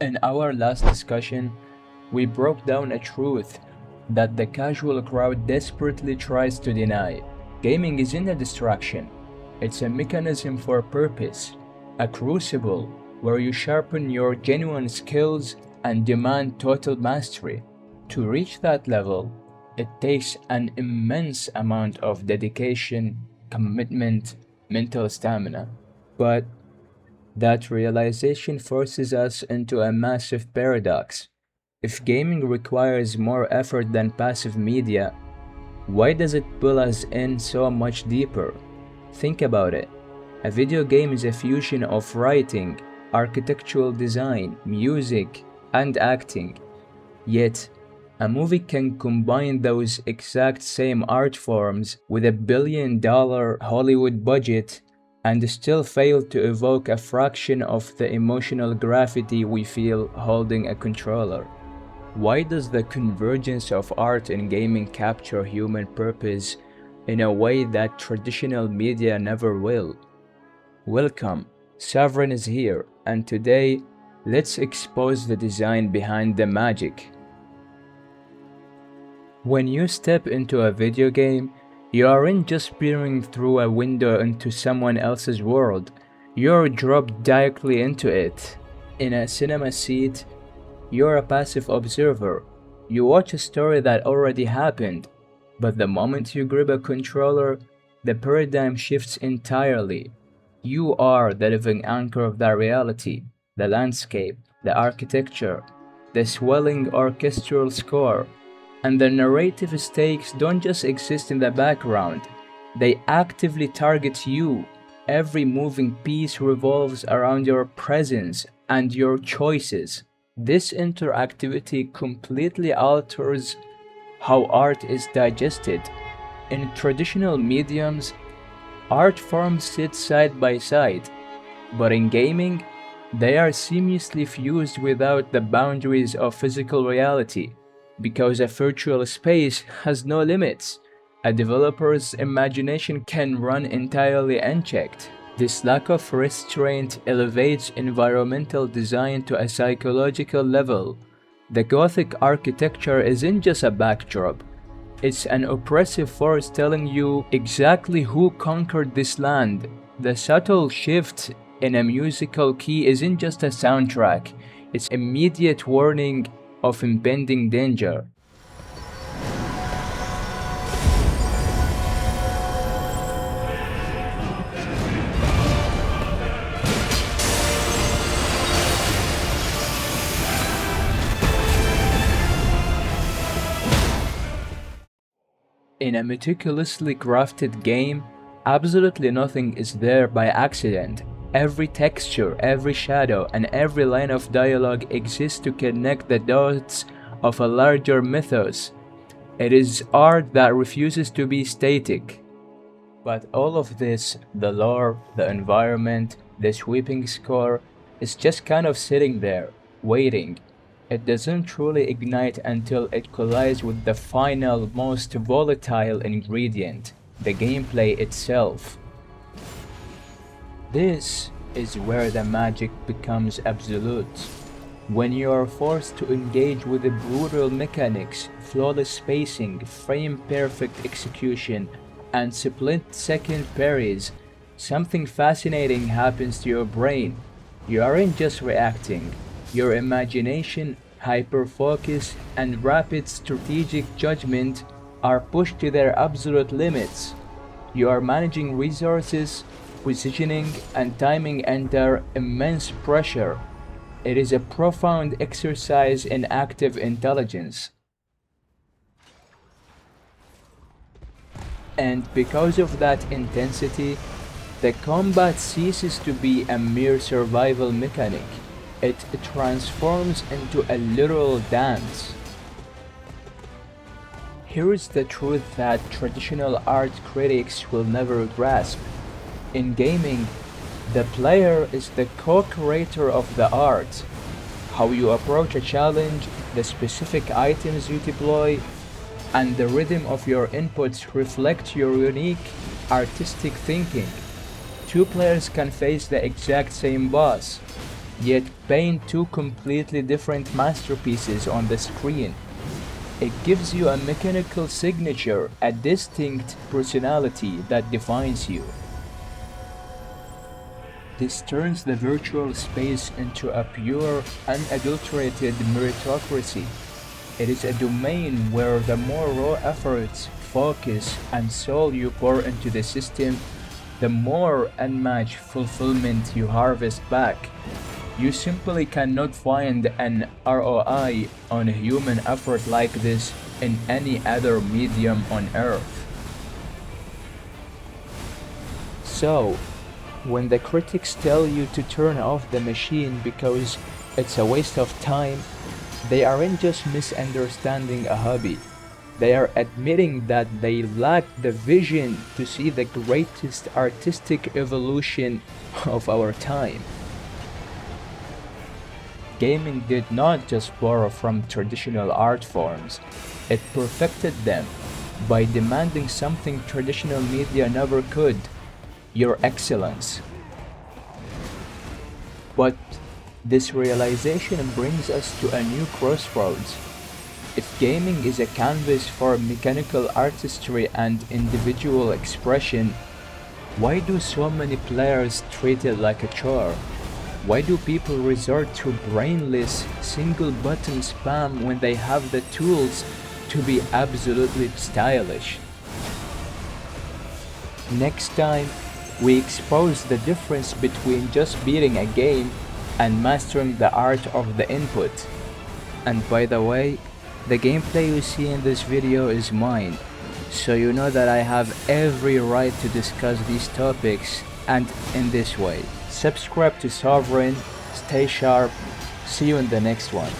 In our last discussion, we broke down a truth that the casual crowd desperately tries to deny. Gaming isn't a distraction, it's a mechanism for purpose, a crucible where you sharpen your genuine skills and demand total mastery. To reach that level, it takes an immense amount of dedication, commitment, mental stamina. But that realization forces us into a massive paradox. If gaming requires more effort than passive media, why does it pull us in so much deeper? Think about it. A video game is a fusion of writing, architectural design, music, and acting. Yet, a movie can combine those exact same art forms with $1 billion Hollywood budget and still fail to evoke a fraction of the emotional gravity we feel holding a controller. Why does the convergence of art and gaming capture human purpose in a way that traditional media never will? Welcome, Sovereign is here, and today, let's expose the design behind the magic. When you step into a video game, you aren't just peering through a window into someone else's world, you're dropped directly into it. In a cinema seat, you're a passive observer. You watch a story that already happened, but the moment you grab a controller, the paradigm shifts entirely. You are the living anchor of that reality, the landscape, the architecture, the swelling orchestral score. And the narrative stakes don't just exist in the background, they actively target you. Every moving piece revolves around your presence and your choices. This interactivity completely alters how art is digested. In traditional mediums, art forms sit side by side, but in gaming, they are seamlessly fused without the boundaries of physical reality. Because a virtual space has no limits, a developer's imagination can run entirely unchecked. This lack of restraint elevates environmental design to a psychological level. The Gothic architecture isn't just a backdrop, it's an oppressive force telling you exactly who conquered this land. The subtle shift in a musical key isn't just a soundtrack, it's immediate warning of impending danger. In a meticulously crafted game, absolutely nothing is there by accident. Every texture, every shadow, and every line of dialogue exists to connect the dots of a larger mythos. It is art that refuses to be static. But all of this, the lore, the environment, the sweeping score, is just kind of sitting there, waiting. It doesn't truly ignite until it collides with the final, most volatile ingredient, the gameplay itself. This is where the magic becomes absolute. When you are forced to engage with the brutal mechanics, flawless spacing, frame-perfect execution, and split-second parries, something fascinating happens to your brain. You aren't just reacting. Your imagination, hyper-focus, and rapid strategic judgment are pushed to their absolute limits. You are managing resources, positioning, and timing under immense pressure. It is a profound exercise in active intelligence. And because of that intensity, the combat ceases to be a mere survival mechanic. It transforms into a literal dance. Here is the truth that traditional art critics will never grasp. In gaming, the player is the co-creator of the art. How you approach a challenge, the specific items you deploy, and the rhythm of your inputs reflect your unique artistic thinking. Two players can face the exact same boss, yet paint two completely different masterpieces on the screen. It gives you a mechanical signature, a distinct personality that defines you. This turns the virtual space into a pure, unadulterated meritocracy. It is a domain where the more raw efforts, focus, and soul you pour into the system, the more unmatched fulfillment you harvest back. You simply cannot find an ROI on human effort like this in any other medium on earth. So, when the critics tell you to turn off the machine because it's a waste of time, they aren't just misunderstanding a hobby. They are admitting that they lack the vision to see the greatest artistic evolution of our time. Gaming did not just borrow from traditional art forms, it perfected them by demanding something traditional media never could: your excellence. But this realization brings us to a new crossroads. If gaming is a canvas for mechanical artistry and individual expression, why do so many players treat it like a chore? Why do people resort to brainless, single-button spam when they have the tools to be absolutely stylish? Next time, we expose the difference between just beating a game and mastering the art of the input. And by the way, the gameplay you see in this video is mine, so you know that I have every right to discuss these topics and in this way. Subscribe to Sovereign, stay sharp, see you in the next one.